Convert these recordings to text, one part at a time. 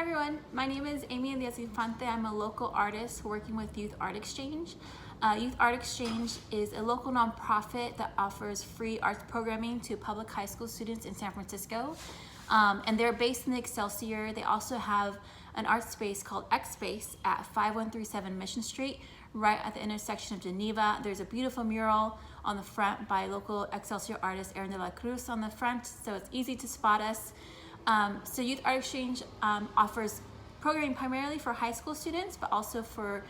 Hi everyone, my name is Amy Díaz-Infante. I'm a local artist working with Youth Art Exchange. Youth Art Exchange is a local nonprofit that offers free arts programming to public high school students in San Francisco. And they're based in the Excelsior. They also have an art space called X Space at 5137 Mission Street, right at the intersection of Geneva. There's a beautiful mural on the front by local Excelsior artist Aaron de la Cruz on the front, so it's easy to spot us. So Youth Art Exchange offers programming primarily for high school students, but also for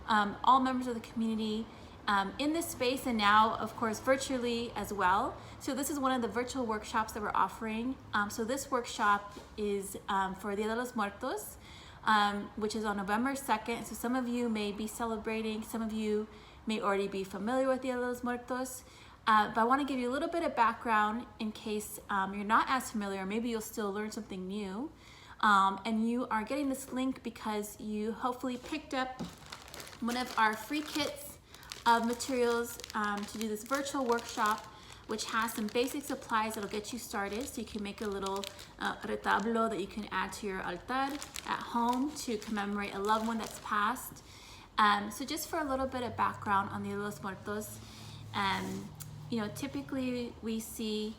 all members of the community in this space, and now of course virtually as well. So this is one of the virtual workshops that we're offering. So this workshop is for Dia de los Muertos, which is on November 2nd. So some of you may be celebrating, some of you may already be familiar with Dia de los Muertos. But I want to give you a little bit of background in case you're not as familiar. Maybe you'll still learn something new. And you are getting this link because you hopefully picked up one of our free kits of materials to do this virtual workshop, which has some basic supplies that'll get you started. So you can make a little retablo that you can add to your altar at home to commemorate a loved one that's passed. So just for a little bit of background on Dia de los Muertos, you know, typically we see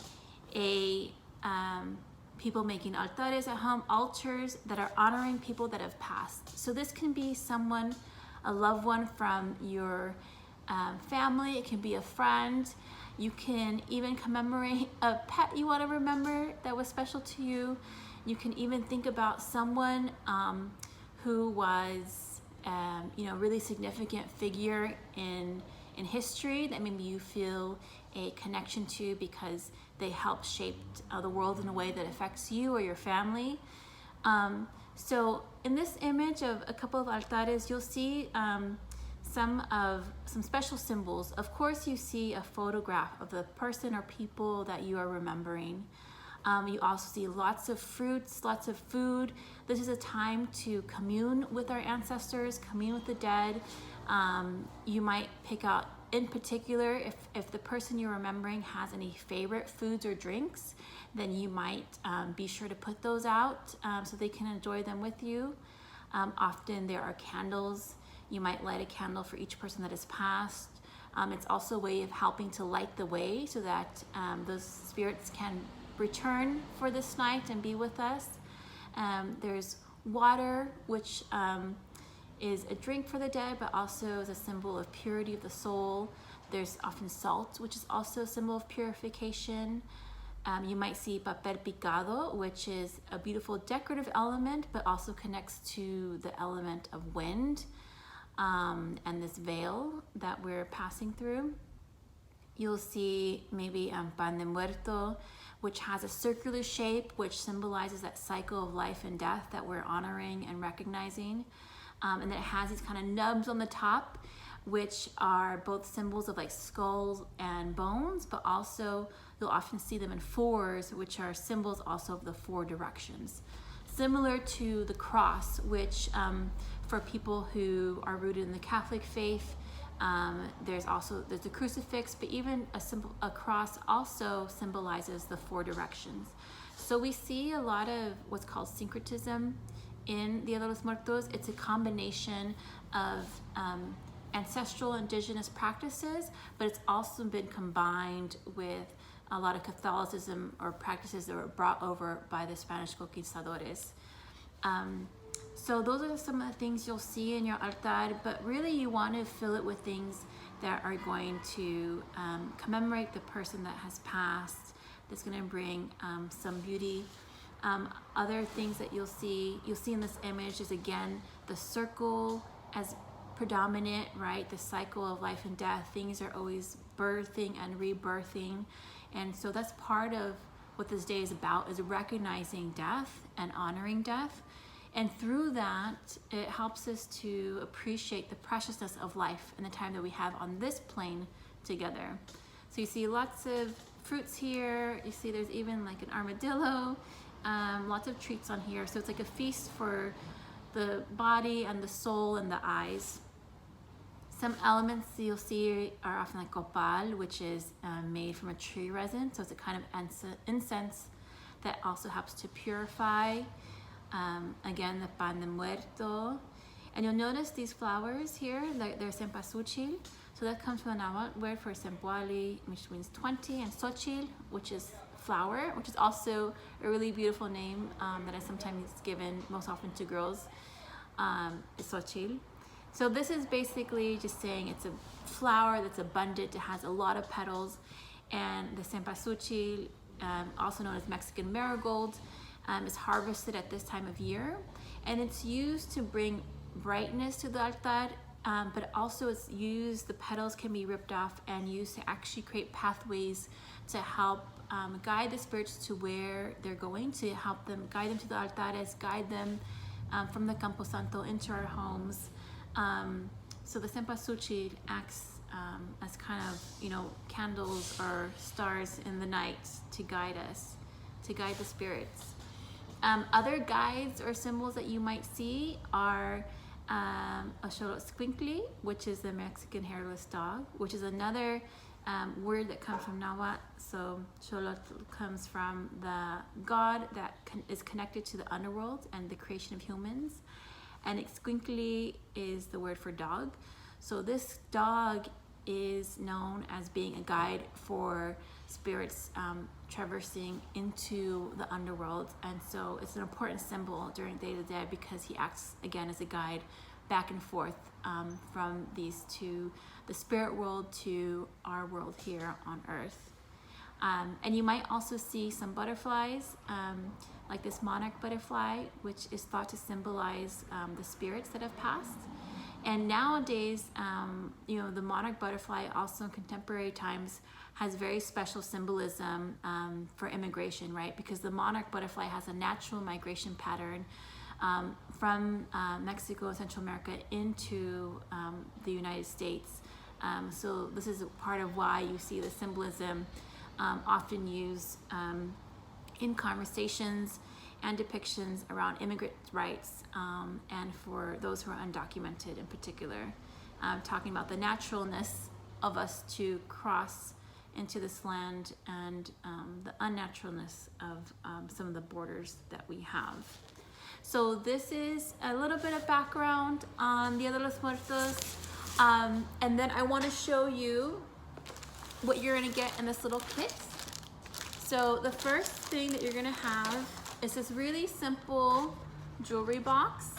people making altares at home, altars that are honoring people that have passed. So this can be someone, a loved one from your family. It can be a friend. You can even commemorate a pet you want to remember that was special to you. You can even think about someone who was, you know, really significant figure in history that maybe you feel a connection to because they helped shape the world in a way that affects you or your family. So in this image of a couple of altares, you'll see some special symbols. Of course, you see a photograph of the person or people that you are remembering. You also see lots of fruits, lots of food. This is a time to commune with our ancestors, commune with the dead. You might pick out, in particular, if the person you're remembering has any favorite foods or drinks, then you might be sure to put those out so they can enjoy them with you. Often there are candles. You might light a candle for each person that has passed. It's also a way of helping to light the way so that those spirits can return for this night and be with us. There's water, which is a drink for the dead, but also is a symbol of purity of the soul. There's often salt, which is also a symbol of purification. You might see papel picado, which is a beautiful decorative element, but also connects to the element of wind and this veil that we're passing through. You'll see maybe pan de muerto, which has a circular shape, which symbolizes that cycle of life and death that we're honoring and recognizing. And then it has these kind of nubs on the top, which are both symbols of like skulls and bones, but also you'll often see them in fours, which are symbols also of the four directions. Similar to the cross, which for people who are rooted in the Catholic faith, there's a crucifix, but even a cross also symbolizes the four directions. So we see a lot of what's called syncretism in Dia de los Muertos. It's a combination of ancestral indigenous practices, but it's also been combined with a lot of Catholicism or practices that were brought over by the Spanish conquistadores. So those are some of the things you'll see in your altar, but really you want to fill it with things that are going to commemorate the person that has passed, that's going to bring some beauty. Other things that you'll see in this image is, again, the circle as predominant, right? The cycle of life and death. Things are always birthing and rebirthing. And so that's part of what this day is about, is recognizing death and honoring death. And through that, it helps us to appreciate the preciousness of life and the time that we have on this plane together. So you see lots of fruits here. You see there's even like an armadillo. Lots of treats on here. So it's like a feast for the body and the soul and the eyes. Some elements you'll see are often like copal, which is made from a tree resin. So it's a kind of incense that also helps to purify. Again, the pan de muerto. And you'll notice these flowers here, they're cempasúchil. So that comes from the Nahuatl word for sempoali, which means 20, and xochitl, which is flower, which is also a really beautiful name that I sometimes given, most often to girls, is xochitl. So this is basically just saying it's a flower that's abundant, it has a lot of petals, and the cempasúchil, also known as Mexican marigold, is harvested at this time of year, and it's used to bring brightness to the altar, but also it's used, the petals can be ripped off and used to actually create pathways to help guide the spirits to where they're going, to help them, guide them to the altares, guide them from the Campo Santo into our homes. So the cempasúchil acts as kind of, you know, candles or stars in the night to guide us, to guide the spirits. Other guides or symbols that you might see are a xolotl, which is the Mexican hairless dog, which is another word that comes from Nahuatl. So xolotl comes from the god that is connected to the underworld and the creation of humans. And Ixcuintli is the word for dog. So this dog is known as being a guide for spirits traversing into the underworld. And so it's an important symbol during Day of the Dead because he acts again as a guide back and forth from these two, the spirit world to our world here on earth. And you might also see some butterflies, like this monarch butterfly, which is thought to symbolize the spirits that have passed. And nowadays, you know, the monarch butterfly also in contemporary times has very special symbolism for immigration, right? Because the monarch butterfly has a natural migration pattern from Mexico and Central America into the United States. So this is part of why you see the symbolism often used in conversations and depictions around immigrant rights and for those who are undocumented in particular, talking about the naturalness of us to cross into this land and the unnaturalness of some of the borders that we have. So this is a little bit of background on Dia de los Muertos, and then I want to show you what you're going to get in this little kit. So the first thing that you're going to have is this really simple jewelry box,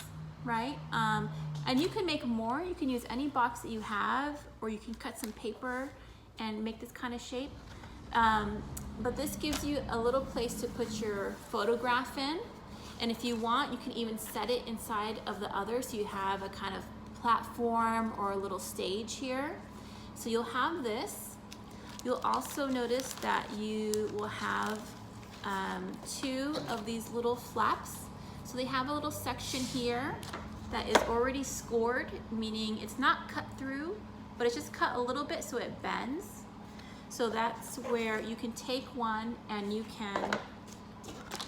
right? And you can make more. You can use any box that you have, or you can cut some paper and make this kind of shape. But this gives you a little place to put your photograph in. And if you want, you can even set it inside of the other, so you have a kind of platform or a little stage here. So you'll have this. You'll also notice that you will have two of these little flaps. So they have a little section here that is already scored, meaning it's not cut through, but it's just cut a little bit so it bends. So that's where you can take one and you can,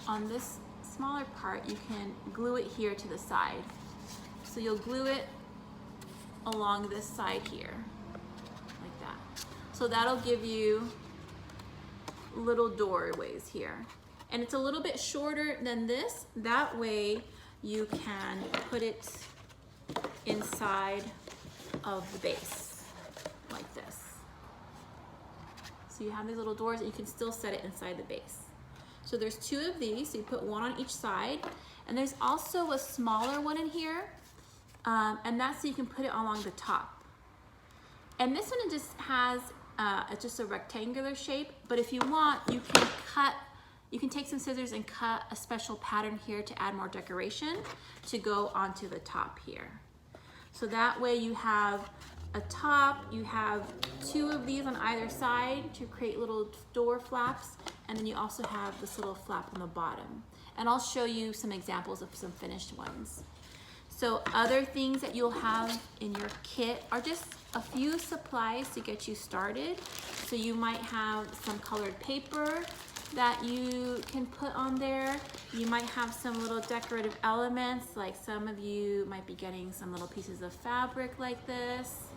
on this smaller part, you can glue it here to the side. So you'll glue it along this side here, like that. So that'll give you little doorways here. And it's a little bit shorter than this. That way you can put it inside of the base, like this. So you have these little doors and you can still set it inside the base. So there's two of these, so you put one on each side. And there's also a smaller one in here, and that's so you can put it along the top. And this one, it just has, it's just a rectangular shape, but if you want, you can take some scissors and cut a special pattern here to add more decoration to go onto the top here. So that way you have a top, you have two of these on either side to create little door flaps, and then you also have this little flap on the bottom. And I'll show you some examples of some finished ones. So other things that you'll have in your kit are just a few supplies to get you started. So you might have some colored paper that you can put on there. You might have some little decorative elements, like some of you might be getting some little pieces of fabric like this.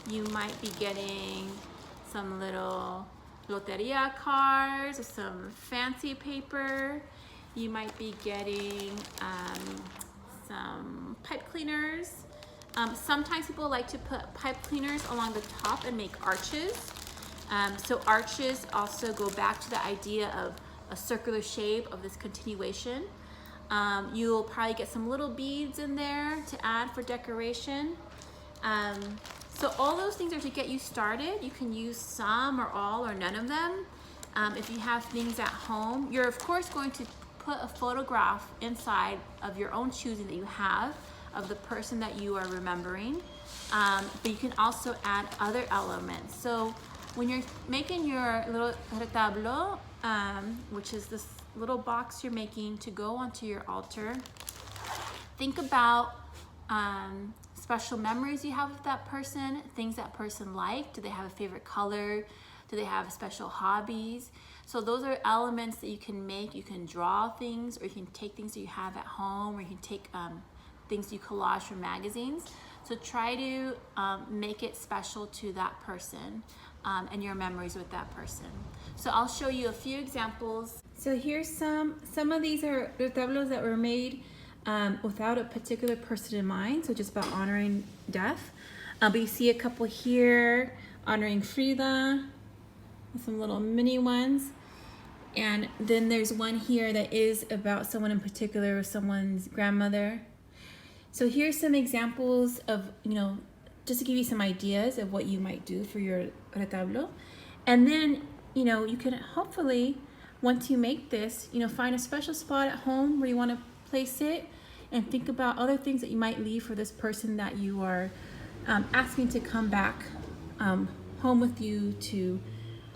You might be getting some little loteria cards or some fancy paper. You might be getting some pipe cleaners. Sometimes people like to put pipe cleaners along the top and make arches. So arches also go back to the idea of a circular shape of this continuation. You'll probably get some little beads in there to add for decoration. So all those things are to get you started. You can use some or all or none of them. If you have things at home, you're of course going to put a photograph inside of your own choosing that you have of the person that you are remembering. But you can also add other elements. So when you're making your little retablo, which is this little box you're making to go onto your altar, think about special memories you have with that person, things that person liked. Do they have a favorite color? Do they have special hobbies? So those are elements that you can make. You can draw things, or you can take things that you have at home, or you can take things you collage from magazines. So try to make it special to that person and your memories with that person. So I'll show you a few examples. So here's some of these are retablos that were made without a particular person in mind, so just about honoring death. But you see a couple here honoring Frida, some little mini ones. And then there's one here that is about someone in particular, or someone's grandmother. So here's some examples of, just to give you some ideas of what you might do for your retablo. And then, you can hopefully, once you make this, find a special spot at home where you want to place it, and think about other things that you might leave for this person that you are asking to come back home with you to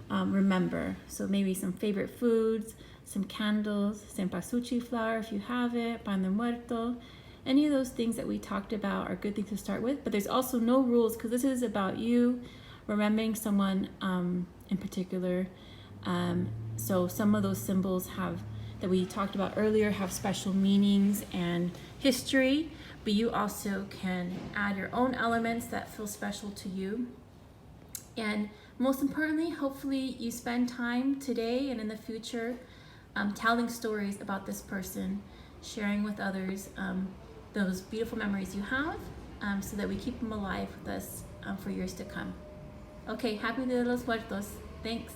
remember. So maybe some favorite foods, some candles, cempasúchil flower if you have it, pan de muerto. Any of those things that we talked about are good things to start with, but there's also no rules, because this is about you remembering someone in particular. So some of those symbols that we talked about earlier have special meanings and history, but you also can add your own elements that feel special to you. And most importantly, hopefully you spend time today and in the future telling stories about this person, sharing with others those beautiful memories you have, so that we keep them alive with us for years to come. Okay, happy Dia de los Muertos. Thanks.